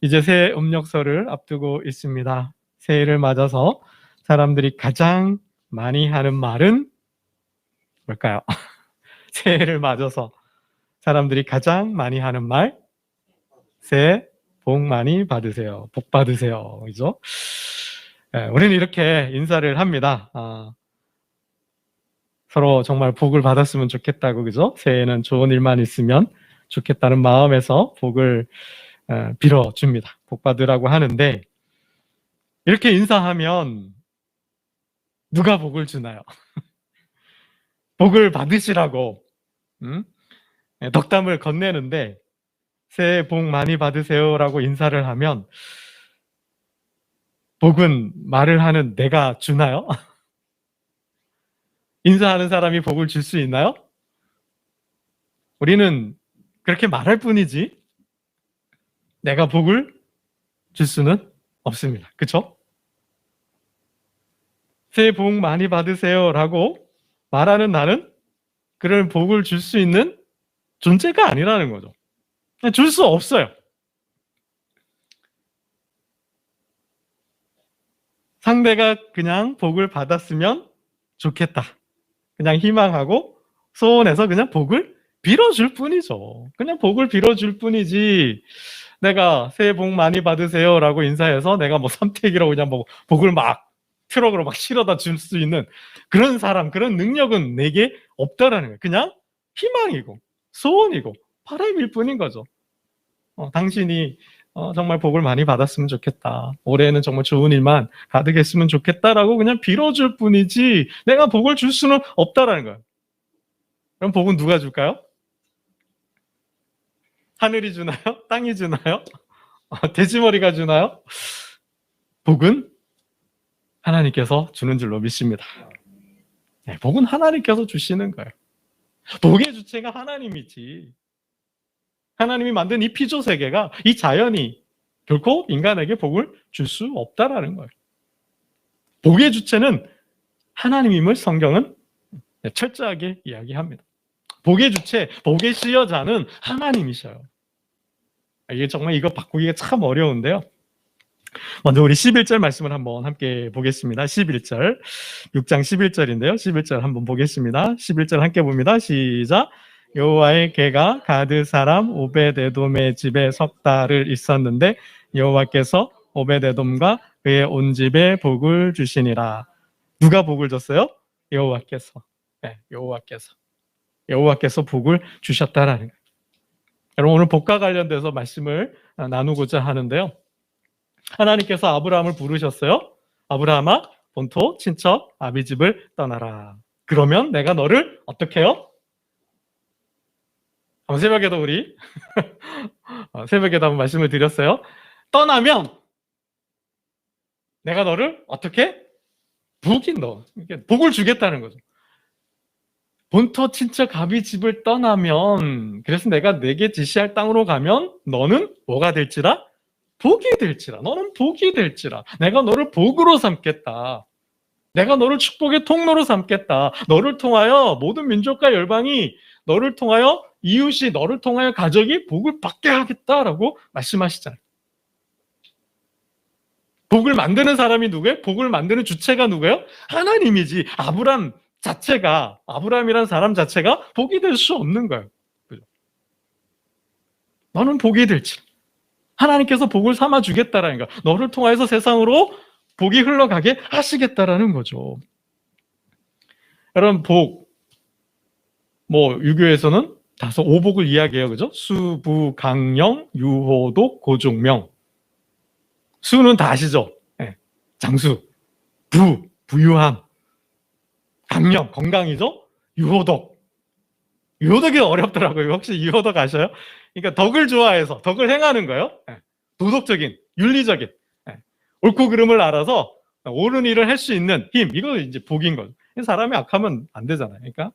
이제 새해 음력설을 앞두고 있습니다. 새해를 맞아서 사람들이 가장 많이 하는 말은 뭘까요? 새해를 맞아서 사람들이 가장 많이 하는 말, 새해 복 많이 받으세요. 복 받으세요. 그죠? 우리는 이렇게 인사를 합니다. 서로 정말 복을 받았으면 좋겠다고, 그죠? 새해에는 좋은 일만 있으면 좋겠다는 마음에서 복을 빌어줍니다. 복 받으라고 하는데, 이렇게 인사하면 누가 복을 주나요? 복을 받으시라고 덕담을 건네는데, 새해 복 많이 받으세요라고 인사를 하면 복은 말을 하는 내가 주나요? 인사하는 사람이 복을 줄 수 있나요? 우리는 그렇게 말할 뿐이지 내가 복을 줄 수는 없습니다. 그쵸? 새해 복 많이 받으세요라고 말하는 나는 그런 복을 줄 수 있는 존재가 아니라는 거죠. 줄 수 없어요. 상대가 그냥 복을 받았으면 좋겠다. 그냥 희망하고 소원해서 그냥 복을 빌어줄 뿐이죠. 그냥 복을 빌어줄 뿐이지 내가 새해 복 많이 받으세요 라고 인사해서 내가 뭐 삼택이라고 그냥 뭐 복을 막 트럭으로 막 실어다 줄 수 있는 그런 사람, 그런 능력은 내게 없다라는 거예요. 그냥 희망이고 소원이고 바람일 뿐인 거죠. 당신이 정말 복을 많이 받았으면 좋겠다. 올해는 정말 좋은 일만 가득했으면 좋겠다라고 그냥 빌어줄 뿐이지 내가 복을 줄 수는 없다라는 거예요. 그럼 복은 누가 줄까요? 하늘이 주나요? 땅이 주나요? 돼지머리가 주나요? 복은 하나님께서 주는 줄로 믿습니다. 네, 복은 하나님께서 주시는 거예요. 복의 주체가 하나님이지. 하나님이 만든 이 피조 세계가, 이 자연이 결코 인간에게 복을 줄 수 없다라는 거예요. 복의 주체는 하나님임을 성경은 철저하게 이야기합니다. 복의 주체, 복의 시여자는 하나님이셔요. 이게 정말 이거 바꾸기가 참 어려운데요. 먼저 우리 11절 말씀을 한번 함께 보겠습니다. 11절, 6장 11절인데요. 11절 한번 보겠습니다. 11절 함께 봅니다. 시작. 여호와의 궤가 가드 사람 오벳에돔의 집에 석 달을 있었는데 여호와께서 오벳에돔과 그의 온 집에 복을 주시니라. 누가 복을 줬어요? 여호와께서. 네, 여호와께서 복을 주셨다라는 거예요. 여러분, 오늘 복과 관련돼서 말씀을 나누고자 하는데요. 하나님께서 아브라함을 부르셨어요. 아브라함아, 본토, 친척, 아비 집을 떠나라. 그러면 내가 너를 어떻게 해요? 새벽에도 우리 새벽에도 한번 말씀을 드렸어요. 떠나면 내가 너를 어떻게? 복을 주겠다는 거죠. 본토 친척 아비 집을 떠나면, 그래서 내가 내게 지시할 땅으로 가면 너는 뭐가 될지라? 복이 될지라. 너는 복이 될지라. 내가 너를 복으로 삼겠다. 내가 너를 축복의 통로로 삼겠다. 너를 통하여 모든 민족과 열방이, 너를 통하여 이웃이, 너를 통하여 가족이 복을 받게 하겠다라고 말씀하시잖아요. 복을 만드는 사람이 누구예요? 복을 만드는 주체가 누구예요? 하나님이지. 아브라함이란 사람 자체가 복이 될 수 없는 거예요. 그죠? 너는 복이 될지. 하나님께서 복을 삼아 주겠다라는 거야. 너를 통하여서 세상으로 복이 흘러가게 하시겠다라는 거죠. 여러분, 유교에서는 다소 오복을 이야기해요. 그죠? 수, 부, 강령, 유호독, 고종명. 수는 다 아시죠? 네. 장수. 부유함. 강령, 건강이죠? 유호덕. 유호덕이 어렵더라고요. 혹시 유호덕 아셔요? 그러니까 덕을 좋아해서 덕을 행하는 거예요. 도덕적인, 윤리적인, 옳고 그름을 알아서 옳은 일을 할 수 있는 힘. 이거 이제 복인 거죠. 사람이 악하면 안 되잖아요. 그러니까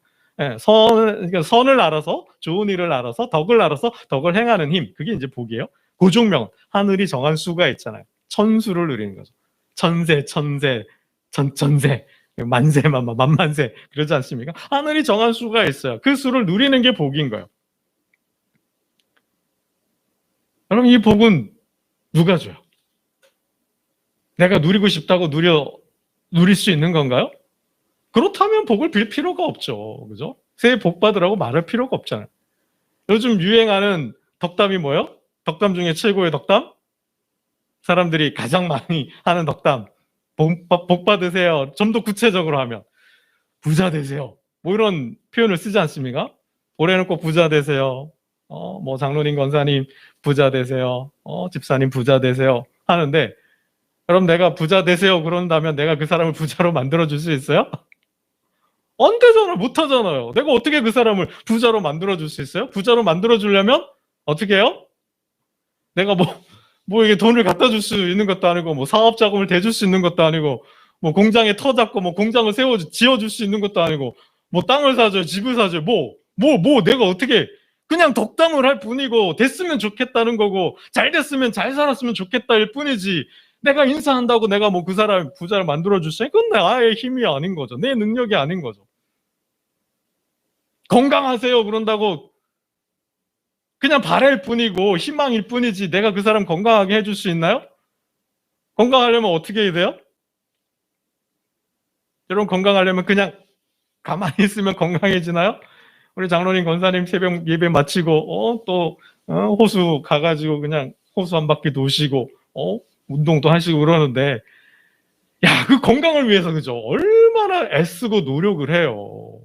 선을 알아서, 좋은 일을 알아서, 덕을 알아서 덕을 행하는 힘. 그게 이제 복이에요. 고종명, 하늘이 정한 수가 있잖아요. 천수를 누리는 거죠. 천세, 전세. 만세, 그러지 않습니까? 하늘이 정한 수가 있어요. 그 수를 누리는 게 복인 거예요. 여러분, 이 복은 누가 줘요? 내가 누리고 싶다고 누릴 수 있는 건가요? 그렇다면 복을 빌 필요가 없죠. 그죠? 새해 복 받으라고 말할 필요가 없잖아요. 요즘 유행하는 덕담이 뭐예요? 덕담 중에 최고의 덕담? 사람들이 가장 많이 하는 덕담. 복 받으세요. 좀 더 구체적으로 하면 부자 되세요. 뭐 이런 표현을 쓰지 않습니까? 올해는 꼭 부자 되세요. 뭐 장로님, 권사님 부자 되세요. 집사님 부자 되세요. 하는데 그럼 내가 부자 되세요 그런다면 내가 그 사람을 부자로 만들어 줄 수 있어요? 안 되잖아요. 못 하잖아요. 내가 어떻게 그 사람을 부자로 만들어 줄 수 있어요? 부자로 만들어 주려면 어떻게 해요? 내가 뭐 이게 돈을 갖다 줄 수 있는 것도 아니고, 뭐 사업 자금을 대줄 수 있는 것도 아니고, 뭐 공장에 터 잡고 뭐 공장을 지어줄 수 있는 것도 아니고, 뭐 땅을 사줘요, 집을 사줘요, 내가 어떻게, 그냥 덕담을 할 뿐이고, 됐으면 좋겠다는 거고, 잘 됐으면 잘 살았으면 좋겠다일 뿐이지, 내가 인사한다고 내가 뭐 그 사람 부자를 만들어줄 수 있어요? 그건 나의 힘이 아닌 거죠. 내 능력이 아닌 거죠. 건강하세요 그런다고 그냥 바랄 뿐이고 희망일 뿐이지 내가 그 사람 건강하게 해줄 수 있나요? 건강하려면 어떻게 해야 돼요? 여러분 건강하려면 그냥 가만히 있으면 건강해지나요? 우리 장로님 권사님 새벽 예배 마치고 또 호수 가가지고 그냥 호수 한 바퀴 도시고 운동도 하시고 그러는데 야, 그 건강을 위해서 그죠? 얼마나 애쓰고 노력을 해요.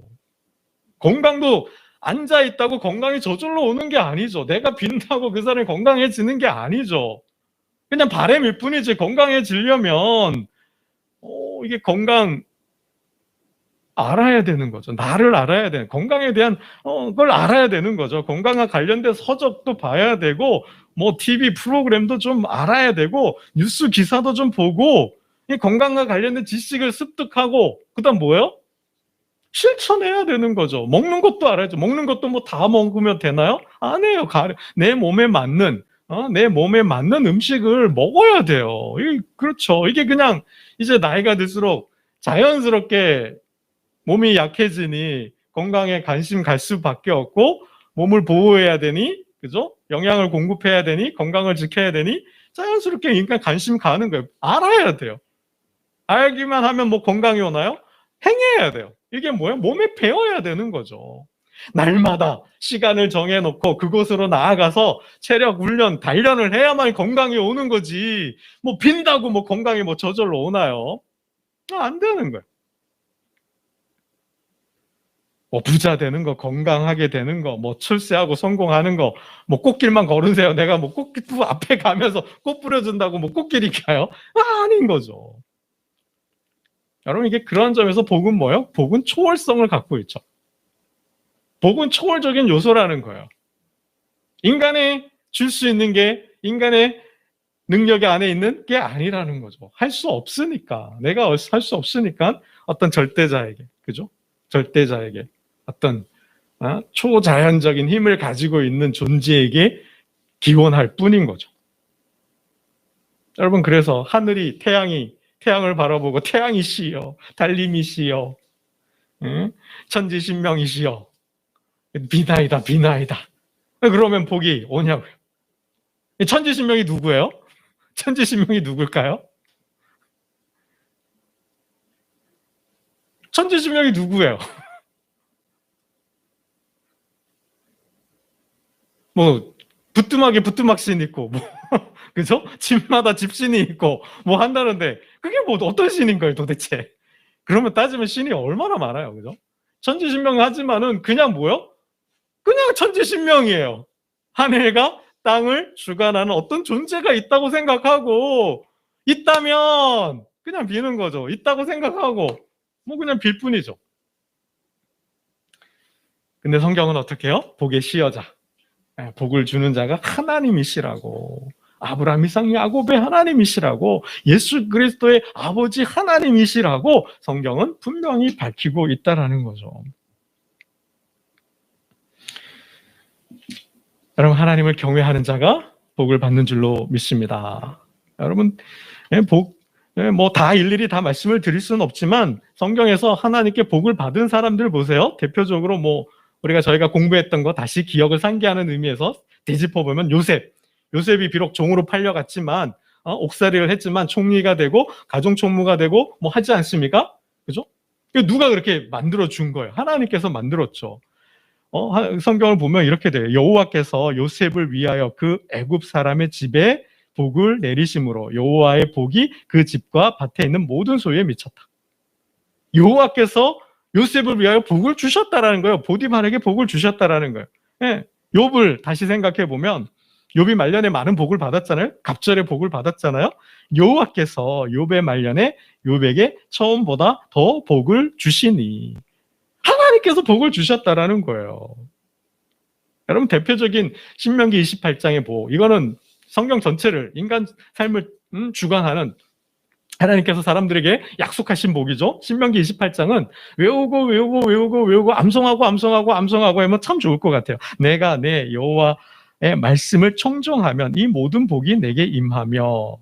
건강도 앉아 있다고 건강이 저절로 오는 게 아니죠. 내가 빈다고 그 사람이 건강해지는 게 아니죠. 그냥 바람일 뿐이지 건강해지려면 이게 건강 알아야 되는 거죠. 나를 알아야 되는 건강에 대한 걸 알아야 되는 거죠. 건강과 관련된 서적도 봐야 되고 뭐 TV 프로그램도 좀 알아야 되고 뉴스 기사도 좀 보고 이 건강과 관련된 지식을 습득하고 그다음 뭐예요? 실천해야 되는 거죠. 먹는 것도 알아야죠. 먹는 것도 뭐 다 먹으면 되나요? 아니에요. 내 몸에 맞는 음식을 먹어야 돼요. 그렇죠. 이게 그냥 이제 나이가 들수록 자연스럽게 몸이 약해지니 건강에 관심 갈 수밖에 없고 몸을 보호해야 되니 그죠? 영양을 공급해야 되니 건강을 지켜야 되니 자연스럽게 인간 관심 가는 거예요. 알아야 돼요. 알기만 하면 뭐 건강이 오나요? 행해야 돼요. 이게 뭐예요? 몸에 배워야 되는 거죠. 날마다 시간을 정해놓고 그곳으로 나아가서 체력 훈련, 단련을 해야만 건강이 오는 거지. 뭐 빈다고 뭐 건강이 뭐 저절로 오나요? 안 되는 거예요. 뭐 부자 되는 거, 건강하게 되는 거, 뭐 출세하고 성공하는 거, 뭐 꽃길만 걸으세요. 내가 뭐 꽃길 앞에 가면서 꽃 뿌려준다고 뭐 꽃길이 가요? 아닌 거죠. 여러분 이게 그런 점에서 복은 뭐예요? 복은 초월성을 갖고 있죠. 복은 초월적인 요소라는 거예요. 인간이 줄 수 있는 게 인간의 능력이 안에 있는 게 아니라는 거죠. 할 수 없으니까. 내가 할 수 없으니까 어떤 절대자에게, 그죠? 절대자에게 어떤 초자연적인 힘을 가지고 있는 존재에게 기원할 뿐인 거죠. 여러분 그래서 하늘이 태양을 바라보고 태양이시여, 달님이시여, 천지신명이시여, 비나이다, 비나이다. 그러면 복이 오냐고요. 천지신명이 누구예요? 천지신명이 누굴까요? 천지신명이 누구예요? 뭐 부뚜막신 있고 뭐 그죠? 집마다 집신이 있고 뭐 한다는데 그게 뭐 어떤 신인 거예요 도대체? 그러면 따지면 신이 얼마나 많아요, 그죠? 천지신명 하지만은 그냥 뭐요? 그냥 천지신명이에요. 하늘과 땅을 주관하는 어떤 존재가 있다고 생각하고 있다면 그냥 비는 거죠. 있다고 생각하고 뭐 그냥 빌 뿐이죠. 근데 성경은 어떻게 해요? 복의 시여자, 복을 주는 자가 하나님이시라고, 아브라함, 이삭, 야곱의 하나님이시라고, 예수 그리스도의 아버지 하나님이시라고 성경은 분명히 밝히고 있다라는 거죠. 여러분 하나님을 경외하는 자가 복을 받는 줄로 믿습니다. 여러분 복 뭐 다 일일이 다 말씀을 드릴 수는 없지만 성경에서 하나님께 복을 받은 사람들 보세요. 대표적으로 뭐 저희가 공부했던 거 다시 기억을 상기하는 의미에서 되짚어 보면 요셉이 비록 종으로 팔려갔지만 옥살이를 했지만 총리가 되고 가정총무가 되고 뭐 하지 않습니까? 그죠? 누가 그렇게 만들어 준 거예요? 하나님께서 만들었죠. 성경을 보면 이렇게 돼요. 여호와께서 요셉을 위하여 그 애굽 사람의 집에 복을 내리심으로 여호와의 복이 그 집과 밭에 있는 모든 소유에 미쳤다. 여호와께서 요셉을 위하여 복을 주셨다라는 거예요. 보디발에게 복을 주셨다라는 거예요. 예, 욥을 다시 생각해 보면 욥이 말년에 많은 복을 받았잖아요. 갑절에 복을 받았잖아요. 여호와께서 욥의 말년에 욥에게 처음보다 더 복을 주시니 하나님께서 복을 주셨다라는 거예요. 여러분 대표적인 신명기 28장의 복, 이거는 성경 전체를 인간 삶을 주관하는 하나님께서 사람들에게 약속하신 복이죠. 신명기 28장은 외우고 암송하고 하면 참 좋을 것 같아요. 내가 내 여호와의 말씀을 청종하면 이 모든 복이 내게 임하며,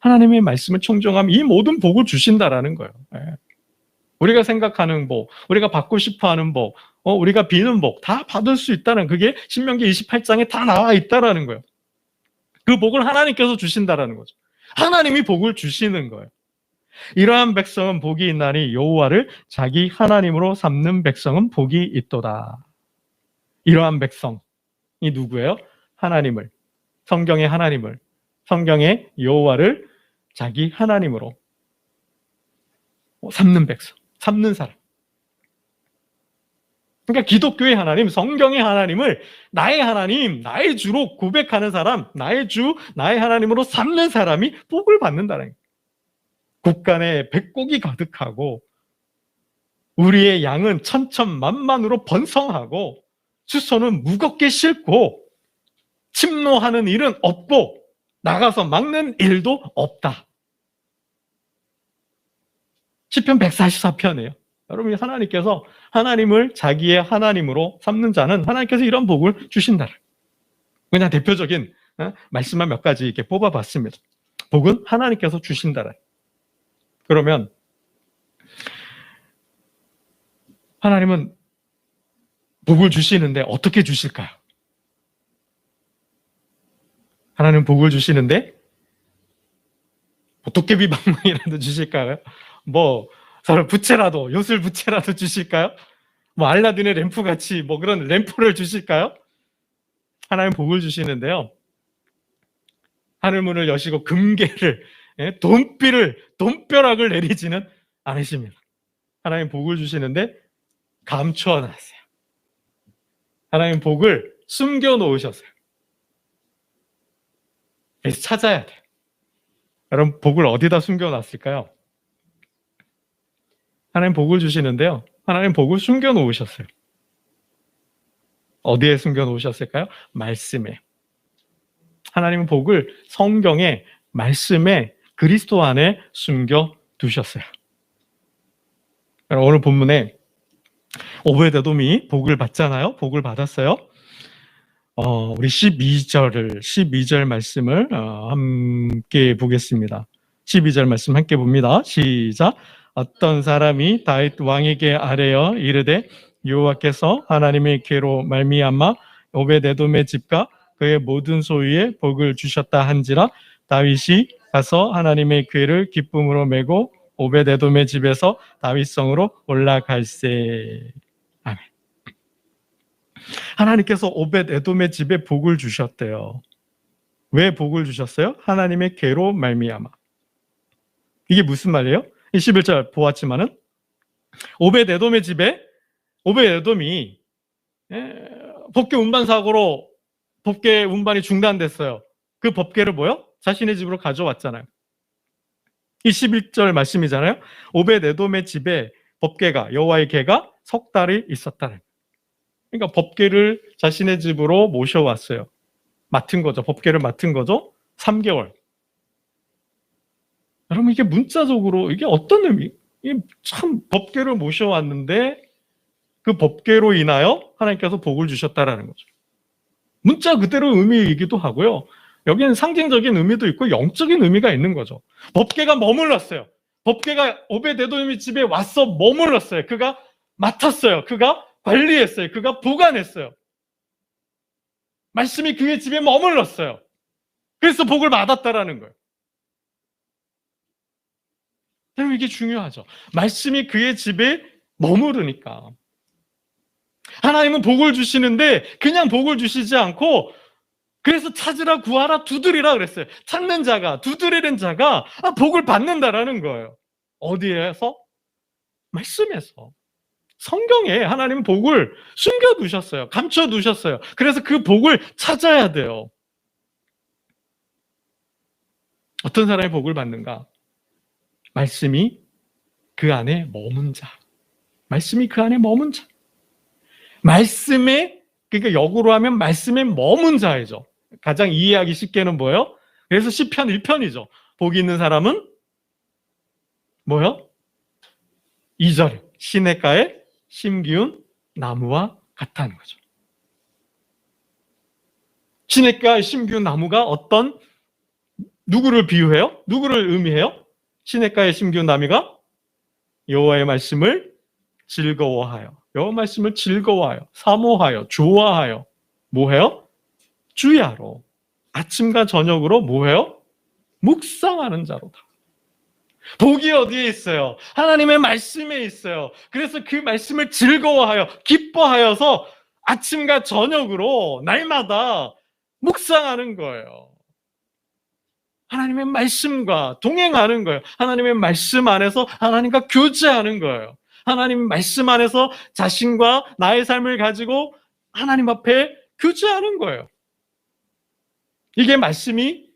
하나님의 말씀을 청종하면 이 모든 복을 주신다라는 거예요. 우리가 생각하는 복, 우리가 받고 싶어하는 복, 우리가 비는 복 다 받을 수 있다는, 그게 신명기 28장에 다 나와 있다라는 거예요. 그 복을 하나님께서 주신다라는 거죠. 하나님이 복을 주시는 거예요. 이러한 백성은 복이 있나니 여호와를 자기 하나님으로 삼는 백성은 복이 있도다. 이러한 백성이 누구예요? 하나님을, 성경의 하나님을, 성경의 여호와를 자기 하나님으로 삼는 백성, 삼는 사람. 그러니까 기독교의 하나님, 성경의 하나님을 나의 하나님, 나의 주로 고백하는 사람, 나의 주, 나의 하나님으로 삼는 사람이 복을 받는다는 거예요. 국간에 백곡이 가득하고 우리의 양은 천천만만으로 번성하고 수소는 무겁게 싣고 침노하는 일은 없고 나가서 막는 일도 없다. 시편 144편이에요. 여러분이 하나님께서 하나님을 자기의 하나님으로 삼는 자는 하나님께서 이런 복을 주신다. 그냥 대표적인 말씀만 몇 가지 이렇게 뽑아봤습니다. 복은 하나님께서 주신다. 그러면 하나님은 복을 주시는데 어떻게 주실까요? 하나님은 복을 주시는데 도깨비 방망이라도 주실까요? 서로 부채라도, 요술 부채라도 주실까요? 알라딘의 램프 같이 그런 램프를 주실까요? 하나님 복을 주시는데요. 하늘문을 여시고 금괴를, 돈벼락을 내리지는 않으십니다. 하나님 복을 주시는데 감추어 놨어요. 하나님 복을 숨겨 놓으셨어요. 그래서 찾아야 돼요. 여러분 복을 어디다 숨겨 놨을까요? 하나님 복을 주시는데요. 하나님 복을 숨겨 놓으셨어요. 어디에 숨겨 놓으셨을까요? 말씀에. 하나님은 복을 성경의 말씀에, 그리스도 안에 숨겨 두셨어요. 오늘 본문에 오베데돔이 복을 받잖아요. 복을 받았어요. 우리 12절 말씀을 함께 보겠습니다. 12절 말씀 함께 봅니다. 시작. 어떤 사람이 다윗 왕에게 아뢰어 이르되 여호와께서 하나님의 궤로 말미암아 오베데돔의 집과 그의 모든 소유에 복을 주셨다 한지라 다윗이 가서 하나님의 궤를 기쁨으로 메고 오베데돔의 집에서 다윗성으로 올라갈세. 아멘. 하나님께서 오벳에돔의 집에 복을 주셨대요. 왜 복을 주셨어요? 하나님의 궤로 말미암아. 이게 무슨 말이에요? 21절 보았지만은 오벳에돔의 집에, 오벳에돔이 법궤 운반 사고로 법궤 운반이 중단됐어요. 그 법궤를 자신의 집으로 가져왔잖아요. 21절 말씀이잖아요. 오벳에돔의 집에 법궤가, 여호와의 궤가 석 달이 있었다는. 그러니까 법궤를 자신의 집으로 모셔왔어요. 맡은 거죠. 법궤를 맡은 거죠. 3개월. 여러분 이게 문자적으로 이게 어떤 의미? 이게 참 법궤를 모셔왔는데 그 법궤로 인하여 하나님께서 복을 주셨다라는 거죠. 문자 그대로 의미이기도 하고요. 여기는 상징적인 의미도 있고 영적인 의미가 있는 거죠. 법궤가 머물렀어요. 법궤가 오벳에돔의 집에 와서 머물렀어요. 그가 맡았어요. 그가 관리했어요. 그가 보관했어요. 말씀이 그의 집에 머물렀어요. 그래서 복을 받았다라는 거예요. 그럼 이게 중요하죠. 말씀이 그의 집에 머무르니까. 하나님은 복을 주시는데 그냥 복을 주시지 않고 그래서 찾으라, 구하라, 두드리라 그랬어요. 찾는 자가, 두드리는 자가 복을 받는다라는 거예요. 어디에서? 말씀에서. 성경에 하나님은 복을 숨겨두셨어요. 감춰두셨어요. 그래서 그 복을 찾아야 돼요. 어떤 사람이 복을 받는가? 말씀이 그 안에 머문 자. 말씀이 그 안에 머문 자. 말씀에, 그러니까 역으로 하면 말씀에 머문 자이죠. 가장 이해하기 쉽게는 뭐예요? 그래서 시편 1편이죠. 복이 있는 사람은 뭐요? 2절. 시냇가에 심기운 나무와 같다는 거죠. 시냇가에 심기운 나무가 어떤 누구를 비유해요? 누구를 의미해요? 시냇가에 심기운 나무가 여호와의 말씀을 즐거워하여, 여호와 말씀을 즐거워하여, 사모하여, 좋아하여, 뭐해요? 주야로 아침과 저녁으로 뭐해요? 묵상하는 자로다. 복이 어디에 있어요? 하나님의 말씀에 있어요. 그래서 그 말씀을 즐거워하여, 기뻐하여서 아침과 저녁으로 날마다 묵상하는 거예요. 하나님의 말씀과 동행하는 거예요. 하나님의 말씀 안에서 하나님과 교제하는 거예요. 하나님의 말씀 안에서 자신과 나의 삶을 가지고 하나님 앞에 교제하는 거예요. 이게 말씀이,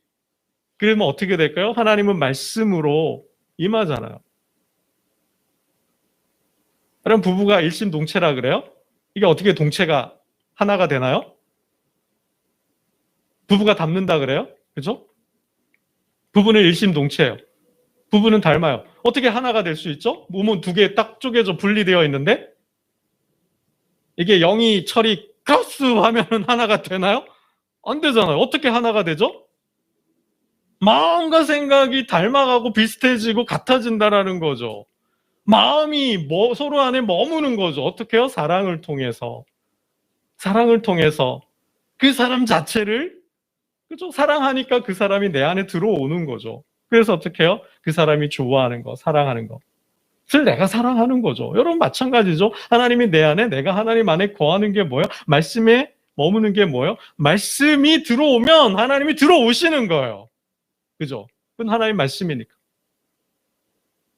그러면 어떻게 될까요? 하나님은 말씀으로 임하잖아요. 그럼 부부가 일심동체라 그래요? 이게 어떻게 동체가 하나가 되나요? 부부가 닮는다 그래요? 그죠? 부부는 일심동체예요. 부부는 닮아요. 어떻게 하나가 될 수 있죠? 몸은 두 개 딱 쪼개져 분리되어 있는데 이게 영이 철이 크로스 하면은 하나가 되나요? 안 되잖아요. 어떻게 하나가 되죠? 마음과 생각이 닮아가고 비슷해지고 같아진다라는 거죠. 마음이 서로 안에 머무는 거죠. 어떻게 해요? 사랑을 통해서. 사랑을 통해서 그 사람 자체를, 그죠? 사랑하니까 그 사람이 내 안에 들어오는 거죠. 그래서 어떻게 해요? 그 사람이 좋아하는 거, 사랑하는 거. 그래서 내가 사랑하는 거죠. 여러분 마찬가지죠. 하나님이 내 안에, 내가 하나님 안에 거하는 게 뭐예요? 말씀에 머무는 게 뭐예요? 말씀이 들어오면 하나님이 들어오시는 거예요. 그죠? 그건 하나님 말씀이니까.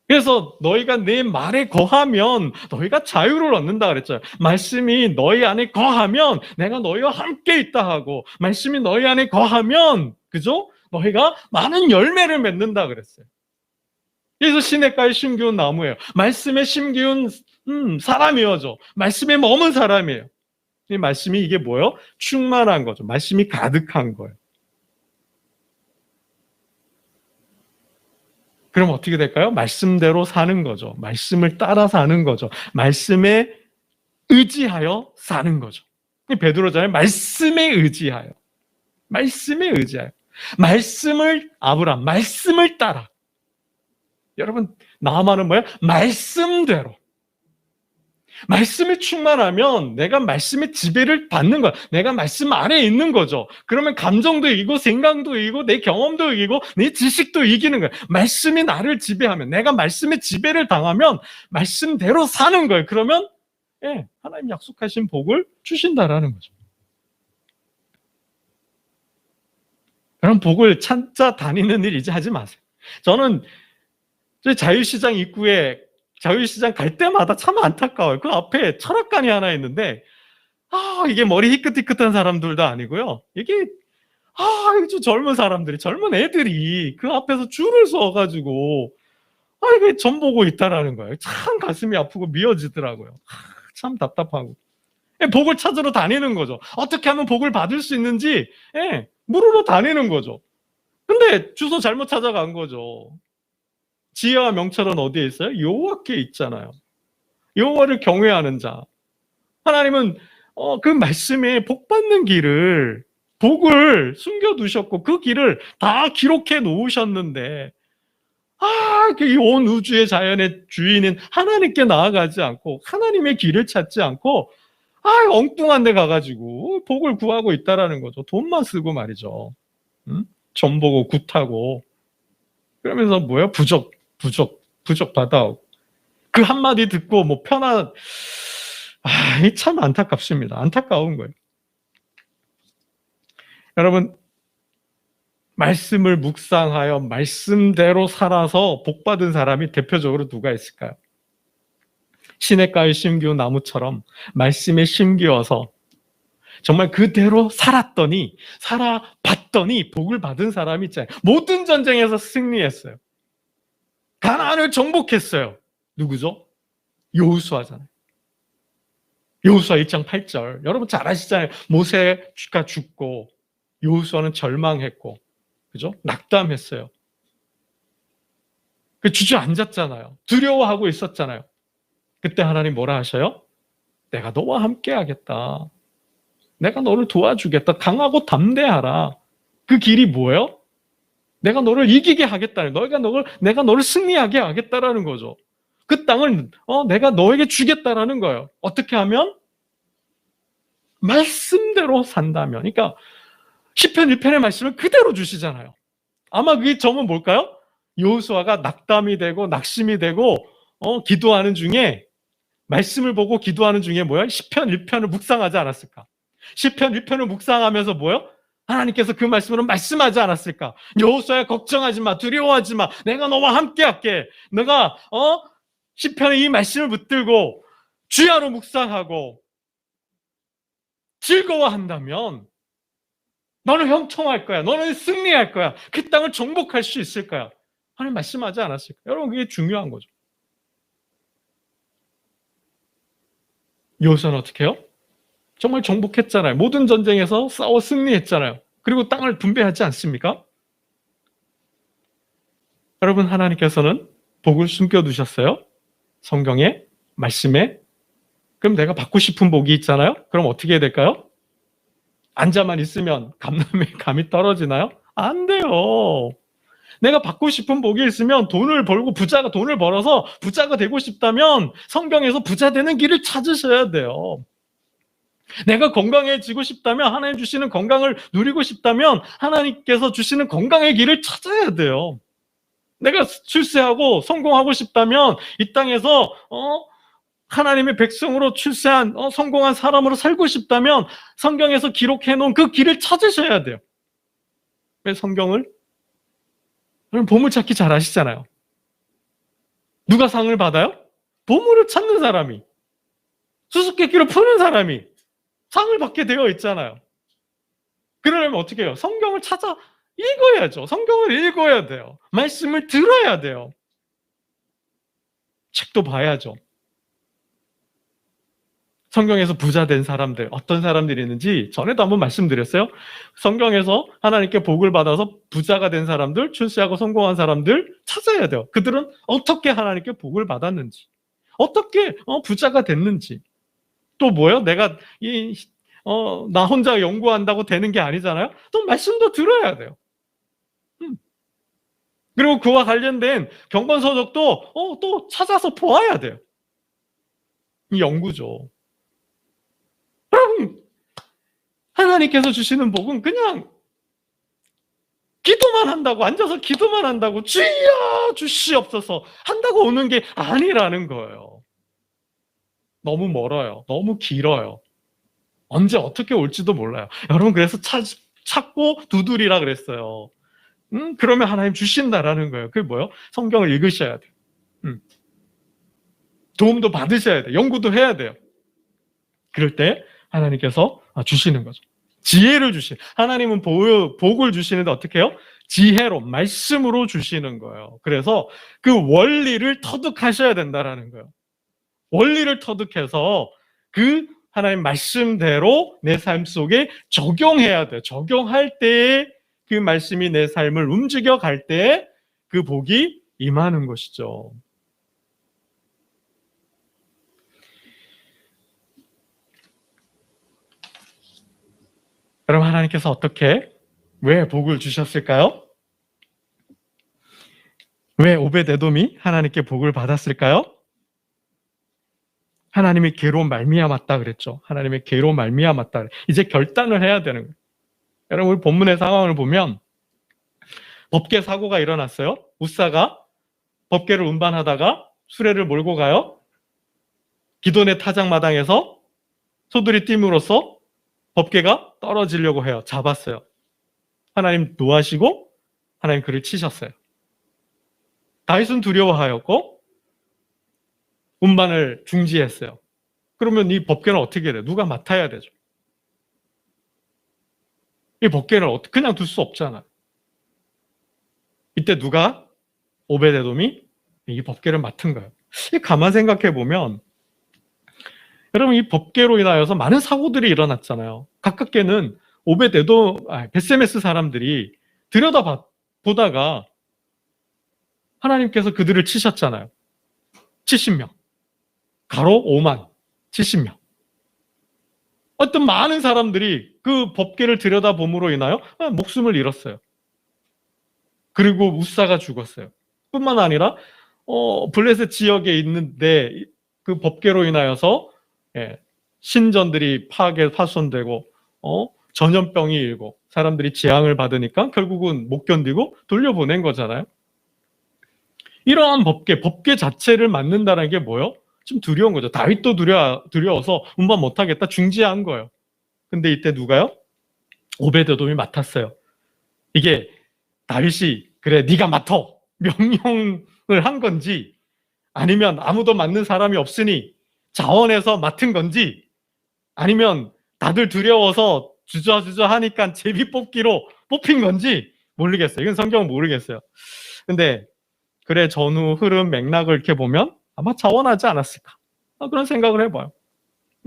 그래서 너희가 내 말에 거하면 너희가 자유를 얻는다 그랬잖아요. 말씀이 너희 안에 거하면 내가 너희와 함께 있다 하고, 말씀이 너희 안에 거하면, 그죠? 너희가 많은 열매를 맺는다 그랬어요. 그래서 시냇가에 심기운 나무예요. 말씀에 심기운 사람이어죠. 말씀에 머문 사람이에요. 이 말씀이 이게 뭐예요? 충만한 거죠. 말씀이 가득한 거예요. 그럼 어떻게 될까요? 말씀대로 사는 거죠. 말씀을 따라 사는 거죠. 말씀에 의지하여 사는 거죠. 베드로잖아요. 말씀에 의지하여. 말씀에 의지하여. 말씀을, 아브라함, 말씀을 따라. 여러분, 나아만은 뭐예요? 말씀대로. 말씀이 충만하면 내가 말씀의 지배를 받는 거야. 내가 말씀 안에 있는 거죠. 그러면 감정도 이기고 생각도 이기고 내 경험도 이기고 내 지식도 이기는 거야. 말씀이 나를 지배하면, 내가 말씀의 지배를 당하면 말씀대로 사는 거예요. 그러면 하나님 약속하신 복을 주신다라는 거죠. 그럼 복을 찾아다니는 일 이제 하지 마세요. 저는 자유시장 입구에, 자유시장 갈 때마다 참 안타까워요. 그 앞에 철학관이 하나 있는데, 이게 머리 희끗희끗한 사람들도 아니고요. 이게 젊은 사람들이, 젊은 애들이 그 앞에서 줄을 서가지고, 이게 점 보고 있다라는 거예요. 참 가슴이 아프고 미어지더라고요. 참 답답하고. 복을 찾으러 다니는 거죠. 어떻게 하면 복을 받을 수 있는지, 물으러 다니는 거죠. 근데 주소 잘못 찾아간 거죠. 지혜와 명철은 어디에 있어요? 여호와께 있잖아요. 여호와를 경외하는 자. 하나님은 그 말씀에 복 받는 길을, 복을 숨겨두셨고 그 길을 다 기록해 놓으셨는데, 이 온 우주의 자연의 주인인 하나님께 나아가지 않고 하나님의 길을 찾지 않고 엉뚱한 데 가가지고 복을 구하고 있다라는 거죠. 돈만 쓰고 말이죠. 응? 점 보고 굿하고 그러면서 뭐야? 부적 받아오고 그 한마디 듣고 뭐 참 안타깝습니다. 안타까운 거예요. 여러분, 말씀을 묵상하여 말씀대로 살아서 복받은 사람이 대표적으로 누가 있을까요? 시냇가에 심기운 나무처럼 말씀에 심기어서 정말 그대로 살아봤더니 복을 받은 사람이 있잖아요. 모든 전쟁에서 승리했어요. 가나안을 정복했어요. 누구죠? 여호수아잖아요. 여호수아 1장 8절. 여러분 잘 아시잖아요. 모세가 죽고 여호수아는 절망했고, 그죠? 낙담했어요. 주저앉았잖아요. 두려워하고 있었잖아요. 그때 하나님 뭐라 하셔요? 내가 너와 함께 하겠다. 내가 너를 도와주겠다. 강하고 담대하라. 그 길이 뭐예요? 내가 너를 이기게 하겠다는, 내가 너를 승리하게 하겠다라는 거죠. 그 땅을 내가 너에게 주겠다라는 거예요. 어떻게 하면? 말씀대로 산다면. 그러니까 시편 1편의 말씀을 그대로 주시잖아요. 아마 그 점은 뭘까요? 여호수아가 낙담이 되고 낙심이 되고 기도하는 중에 말씀을 보고 기도하는 중에 뭐야? 시편 1편을 묵상하지 않았을까? 시편 1편을 묵상하면서 뭐요? 하나님께서 그 말씀으로 말씀하지 않았을까? 여호수아야 걱정하지 마, 두려워하지 마. 내가 너와 함께 할게. 너가 시편의 이 말씀을 붙들고 주야로 묵상하고 즐거워한다면 너는 형통할 거야. 너는 승리할 거야. 그 땅을 정복할 수 있을 거야. 하나님 말씀하지 않았을까? 여러분 그게 중요한 거죠. 여호수아는 어떻게 해요? 정말 정복했잖아요. 모든 전쟁에서 싸워 승리했잖아요. 그리고 땅을 분배하지 않습니까? 여러분 하나님께서는 복을 숨겨두셨어요. 성경에, 말씀에. 그럼 내가 받고 싶은 복이 있잖아요. 그럼 어떻게 해야 될까요? 앉아만 있으면 감이 떨어지나요? 안 돼요. 내가 받고 싶은 복이 있으면 돈을 벌어서 부자가 되고 싶다면 성경에서 부자 되는 길을 찾으셔야 돼요. 내가 건강해지고 싶다면, 하나님 주시는 건강을 누리고 싶다면 하나님께서 주시는 건강의 길을 찾아야 돼요. 내가 출세하고 성공하고 싶다면 이 땅에서 하나님의 백성으로 출세한 성공한 사람으로 살고 싶다면 성경에서 기록해 놓은 그 길을 찾으셔야 돼요. 왜 성경을? 여러분 보물찾기 잘 아시잖아요. 누가 상을 받아요? 보물을 찾는 사람이, 수수께끼를 푸는 사람이 상을 받게 되어 있잖아요. 그러려면 어떻게 해요? 성경을 찾아 읽어야죠. 성경을 읽어야 돼요. 말씀을 들어야 돼요. 책도 봐야죠. 성경에서 부자 된 사람들, 어떤 사람들이 있는지 전에도 한번 말씀드렸어요. 성경에서 하나님께 복을 받아서 부자가 된 사람들, 출세하고 성공한 사람들 찾아야 돼요. 그들은 어떻게 하나님께 복을 받았는지, 어떻게 부자가 됐는지. 또 뭐요? 내가 나 혼자 연구한다고 되는 게 아니잖아요. 또 말씀도 들어야 돼요. 그리고 그와 관련된 경건서적도 또 찾아서 보아야 돼요. 이 연구죠. 여러분, 하나님께서 주시는 복은 그냥 기도만 한다고, 앉아서 기도만 한다고, 주여 주시옵소서 한다고 오는 게 아니라는 거예요. 너무 멀어요. 너무 길어요. 언제 어떻게 올지도 몰라요. 여러분 그래서 찾고 두드리라 그랬어요. 그러면 하나님 주신다라는 거예요. 그게 뭐예요? 성경을 읽으셔야 돼요. 도움도 받으셔야 돼요. 연구도 해야 돼요. 그럴 때 하나님께서 주시는 거죠. 지혜를 하나님은 복을 주시는데 어떻게 해요? 지혜로, 말씀으로 주시는 거예요. 그래서 그 원리를 터득하셔야 된다라는 거예요. 원리를 터득해서 그 하나님 말씀대로 내 삶 속에 적용해야 돼요. 적용할 때에 그 말씀이 내 삶을 움직여 갈 때에 그 복이 임하는 것이죠. 그럼 하나님께서 왜 복을 주셨을까요? 왜 오벳에돔이 하나님께 복을 받았을까요? 하나님의 계로 말미암았다 그랬죠. 하나님의 계로 말미암았다. 이제 결단을 해야 되는 거예요. 여러분, 우리 본문의 상황을 보면 법궤 사고가 일어났어요. 웃사가 법궤를 운반하다가 수레를 몰고 가요. 기돈의 타작마당에서 소들이 띠므로써 법궤가 떨어지려고 해요. 잡았어요. 하나님 노하시고 하나님 그를 치셨어요. 다윗은 두려워하였고 운반을 중지했어요. 그러면 이 법궤는 어떻게 돼요? 누가 맡아야 되죠? 이 법궤를 그냥 둘 수 없잖아요. 이때 누가? 오베데돔이 이 법궤를 맡은 거예요. 가만 생각해 보면 여러분, 이 법궤로 인하여서 많은 사고들이 일어났잖아요. 가깝게는 베세메스 사람들이 들여다보다가 하나님께서 그들을 치셨잖아요. 70명. 가로 5만 70명. 어떤 많은 사람들이 그 법궤를 들여다봄으로 인하여 목숨을 잃었어요. 그리고 웃사가 죽었어요. 뿐만 아니라 블레셋 지역에 있는데 그 법궤로 인하여서 신전들이 파손되고 전염병이 일고 사람들이 재앙을 받으니까 결국은 못 견디고 돌려보낸 거잖아요. 이러한 법궤 자체를 맡는다는 게 뭐예요? 좀 두려운 거죠. 다윗도 두려워서 운반 못하겠다 중지한 거예요. 근데 이때 누가요? 오베데돔이 맡았어요. 이게 다윗이 그래 네가 맡아 명령을 한 건지 아니면 아무도 맡는 사람이 없으니 자원해서 맡은 건지 아니면 다들 두려워서 주저주저 하니까 제비 뽑기로 뽑힌 건지 모르겠어요. 이건 성경은 모르겠어요. 근데 그래 전후 흐름 맥락을 이렇게 보면 아마 자원하지 않았을까 그런 생각을 해봐요.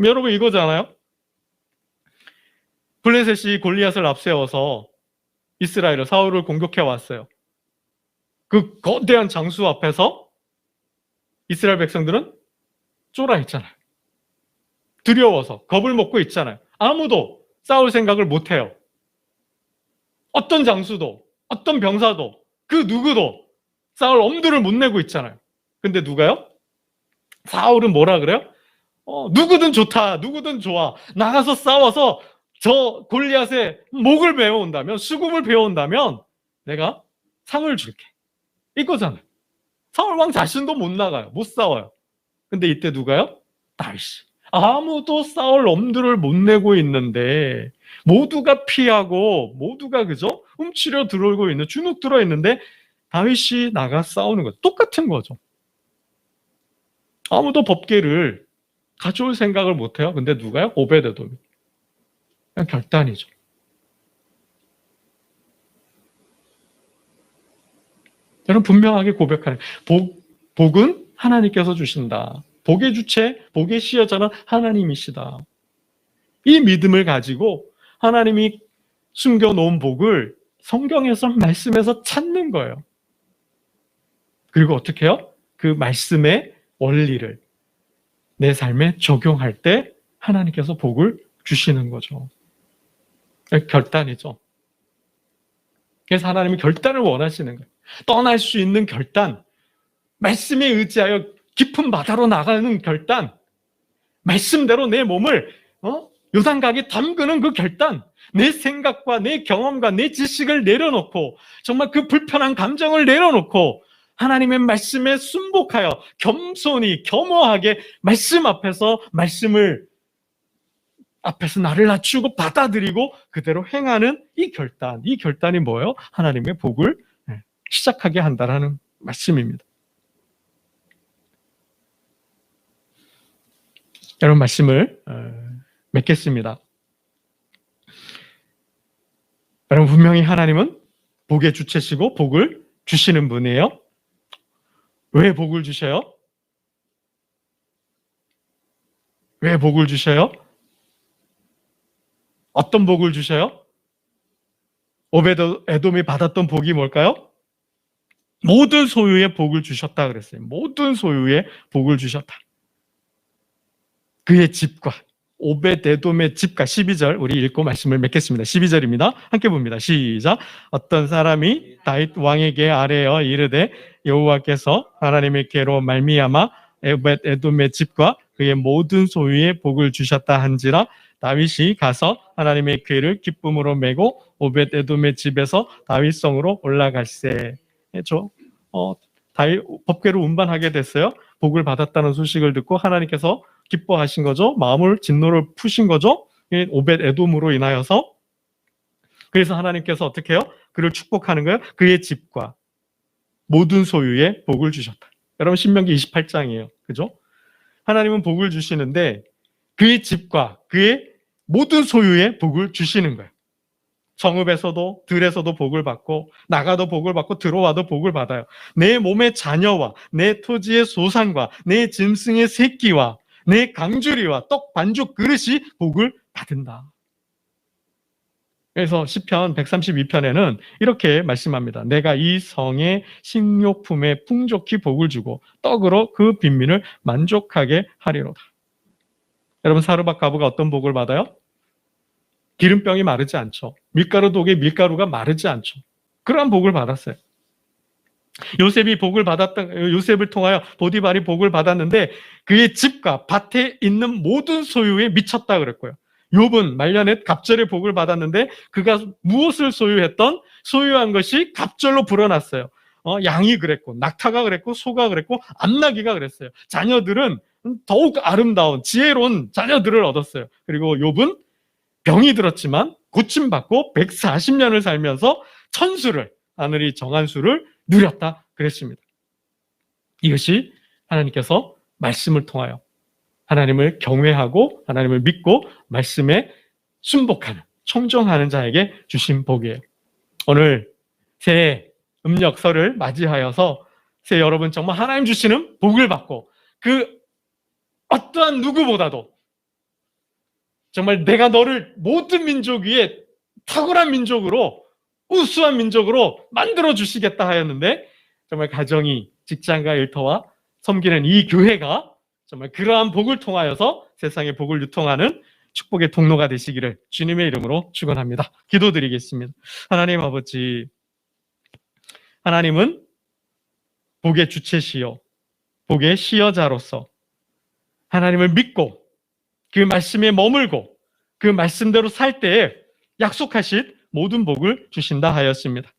여러분 이거잖아요. 블레셋이 골리앗을 앞세워서 이스라엘을 사울을 공격해 왔어요. 그 거대한 장수 앞에서 이스라엘 백성들은 쫄아 있잖아요. 두려워서 겁을 먹고 있잖아요. 아무도 싸울 생각을 못 해요. 어떤 장수도 어떤 병사도 그 누구도 싸울 엄두를 못 내고 있잖아요. 근데 누가요? 사울은 뭐라 그래요? 누구든 좋다. 누구든 좋아. 나가서 싸워서 저 골리앗의 목을 베어온다면 수금을 베어온다면 내가 상을 줄게. 이거잖아요. 사울 왕 자신도 못 나가요. 못 싸워요. 근데 이때 누가요? 다윗이. 아무도 싸울 엄두를 못 내고 있는데 모두가 피하고 모두가 그죠? 훔치려 들어오고 있는 주눅 들어 있는데 다윗이 나가 싸우는 거죠. 똑같은 거죠. 아무도 법궤를 가져올 생각을 못 해요. 근데 누가요? 오베데돔이. 그냥 결단이죠. 저는 분명하게 고백하는 복은 하나님께서 주신다. 복의 주체, 복의 시여자는 하나님이시다. 이 믿음을 가지고 하나님이 숨겨놓은 복을 성경에서 말씀에서 찾는 거예요. 그리고 어떻게 해요? 그 말씀의 원리를 내 삶에 적용할 때 하나님께서 복을 주시는 거죠. 결단이죠. 그래서 하나님이 결단을 원하시는 거예요. 떠날 수 있는 결단, 말씀에 의지하여 깊은 바다로 나가는 결단, 말씀대로 내 몸을 요단강에 담그는 그 결단, 내 생각과 내 경험과 내 지식을 내려놓고 정말 그 불편한 감정을 내려놓고 하나님의 말씀에 순복하여 겸손히 겸허하게 말씀을 앞에서 나를 낮추고 받아들이고 그대로 행하는 이 결단이 뭐예요? 하나님의 복을 시작하게 한다라는 말씀입니다. 여러분 말씀을 맺겠습니다. 여러분 분명히 하나님은 복의 주체시고 복을 주시는 분이에요. 왜 복을 주셔요? 왜 복을 주셔요? 어떤 복을 주셔요? 오베드에돔이 받았던 복이 뭘까요? 모든 소유의 복을 주셨다 그랬어요. 모든 소유의 복을 주셨다. 그의 집과 오베데돔의 집과 12절 우리 읽고 말씀을 맺겠습니다. 12절입니다. 함께 봅니다. 시작. 어떤 사람이 다윗 왕에게 아뢰어 이르되 여호와께서 하나님의 계로 말미암아 오베데돔의 집과 그의 모든 소유에 복을 주셨다 한지라. 다윗이 가서 하나님의 궤를 기쁨으로 메고 오벳 에돔의 집에서 다윗성으로 올라갈세. 다윗 법궤로 운반하게 됐어요. 복을 받았다는 소식을 듣고 하나님께서 기뻐하신 거죠. 마음을 진노를 푸신 거죠. 오벳 에돔으로 인하여서. 그래서 하나님께서 어떻게 해요? 그를 축복하는 거예요. 그의 집과 모든 소유에 복을 주셨다. 여러분 신명기 28장이에요. 그죠? 하나님은 복을 주시는데 그의 집과 그의 모든 소유에 복을 주시는 거예요. 성읍에서도 들에서도 복을 받고 나가도 복을 받고 들어와도 복을 받아요. 내 몸의 자녀와 내 토지의 소산과 내 짐승의 새끼와 내 강주리와 떡 반죽 그릇이 복을 받는다. 그래서 시편 132편에는 이렇게 말씀합니다. 내가 이 성의 식료품에 풍족히 복을 주고 떡으로 그 빈민을 만족하게 하리로다. 여러분 사르밧 과부가 어떤 복을 받아요? 기름병이 마르지 않죠. 밀가루 독에 밀가루가 마르지 않죠. 그러한 복을 받았어요. 요셉을 통하여 보디발이 복을 받았는데 그의 집과 밭에 있는 모든 소유에 미쳤다 그랬고요. 욥은 말년에 갑절의 복을 받았는데 그가 무엇을 소유한 것이 갑절로 불어났어요. 양이 그랬고 낙타가 그랬고 소가 그랬고 암나귀가 그랬어요. 자녀들은 더욱 아름다운 지혜로운 자녀들을 얻었어요. 그리고 욥은 병이 들었지만 고침받고 140년을 살면서 천수를 하늘이 정한 수를 누렸다 그랬습니다. 이것이 하나님께서 말씀을 통하여 하나님을 경외하고 하나님을 믿고 말씀에 순복하는 청정하는 자에게 주신 복이에요. 오늘 새해 음력설을 맞이하여서 새해 여러분 정말 하나님 주시는 복을 받고 그 어떠한 누구보다도 정말 내가 너를 모든 민족 위에 탁월한 민족으로 우수한 민족으로 만들어 주시겠다 하였는데 정말 가정이 직장과 일터와 섬기는 이 교회가 정말 그러한 복을 통하여서 세상에 복을 유통하는 축복의 통로가 되시기를 주님의 이름으로 축원합니다. 기도드리겠습니다. 하나님 아버지, 하나님은 복의 주체시요 복의 시여자로서 하나님을 믿고 그 말씀에 머물고 그 말씀대로 살 때에 약속하신 모든 복을 주신다 하였습니다.